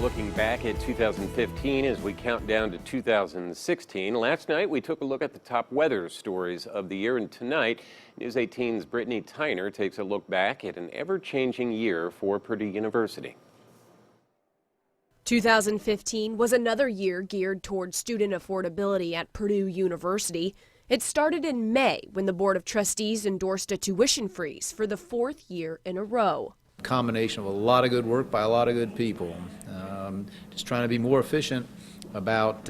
looking back at 2015 as we count down to 2016. Last night, we took a look at the top weather stories of the year, and tonight, News 18's Brittany Tyner takes a look back at an ever-changing year for Purdue University. 2015 was another year geared towards student affordability at Purdue University. It started in May when the Board of Trustees endorsed a tuition freeze for the fourth year in a row. Combination of a lot of good work by a lot of good people. Just trying to be more efficient about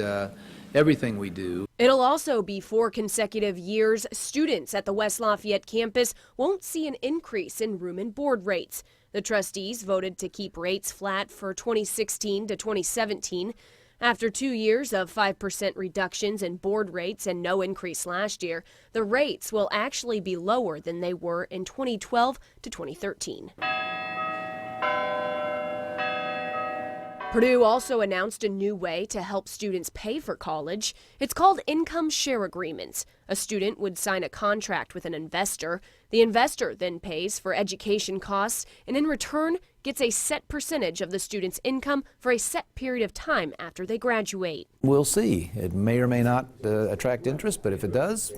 everything we do. It'll also be 4 consecutive years students at the West Lafayette campus won't see an increase in room and board rates. The trustees voted to keep rates flat for 2016 to 2017. After 2 years of 5% reductions in board rates and no increase last year, the rates will actually be lower than they were in 2012 to 2013. Purdue also announced a new way to help students pay for college. It's called income share agreements. A student would sign a contract with an investor. The investor then pays for education costs and in return gets a set percentage of the student's income for a set period of time after they graduate. We'll see. It may or may not attract interest, but if it does,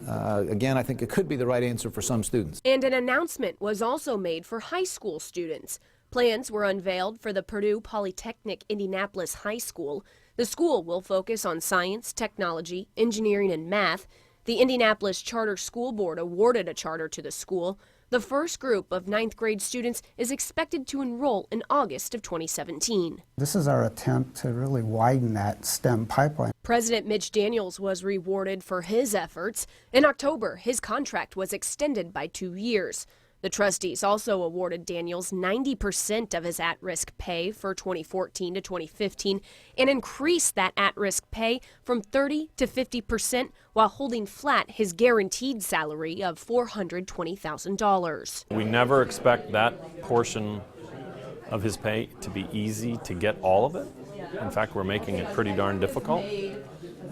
again, I think it could be the right answer for some students. And an announcement was also made for high school students. Plans were unveiled for the Purdue Polytechnic Indianapolis High School. The school will focus on science, technology, engineering, and math. The Indianapolis Charter School Board awarded a charter to the school. The first group of 9th grade students is expected to enroll in August of 2017. This is our attempt to really widen that STEM pipeline. President Mitch Daniels was rewarded for his efforts. In October, his contract was extended by 2 years. The trustees also awarded Daniels 90% of his at-risk pay for 2014 to 2015 and increased that at-risk pay from 30 to 50% while holding flat his guaranteed salary of $420,000. We never expect that portion of his pay to be easy to get all of it. In fact, we're making it pretty darn difficult.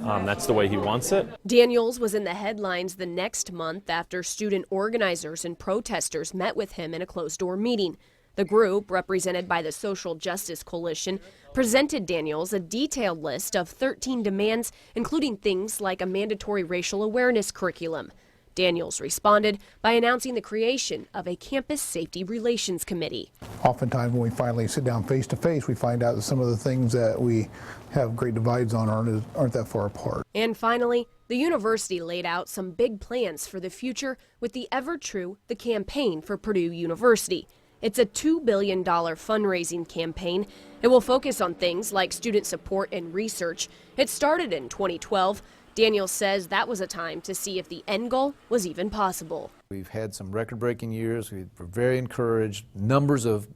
That's the way he wants it. Daniels was in the headlines the next month after student organizers and protesters met with him in a closed-door meeting. The group, represented by the Social Justice Coalition, presented Daniels a detailed list of 13 demands, including things like a mandatory racial awareness curriculum. Daniels responded by announcing the creation of a Campus Safety Relations Committee. Oftentimes when we finally sit down face to face, we find out that some of the things that we have great divides on aren't that far apart. And finally, the university laid out some big plans for the future with the ever true The Campaign for Purdue University. It's a $2 billion fundraising campaign. It will focus on things like student support and research. It started in 2012. Daniels says that was a time to see if the end goal was even possible. We've had some record-breaking years. We were very encouraged. Numbers of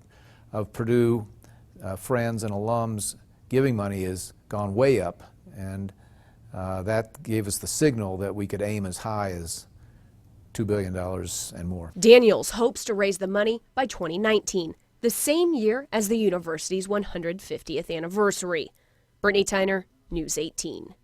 Purdue friends and alums giving money has gone way up, and that gave us the signal that we could aim as high as $2 billion and more. Daniels hopes to raise the money by 2019, the same year as the university's 150th anniversary. Brittany Tyner, News 18.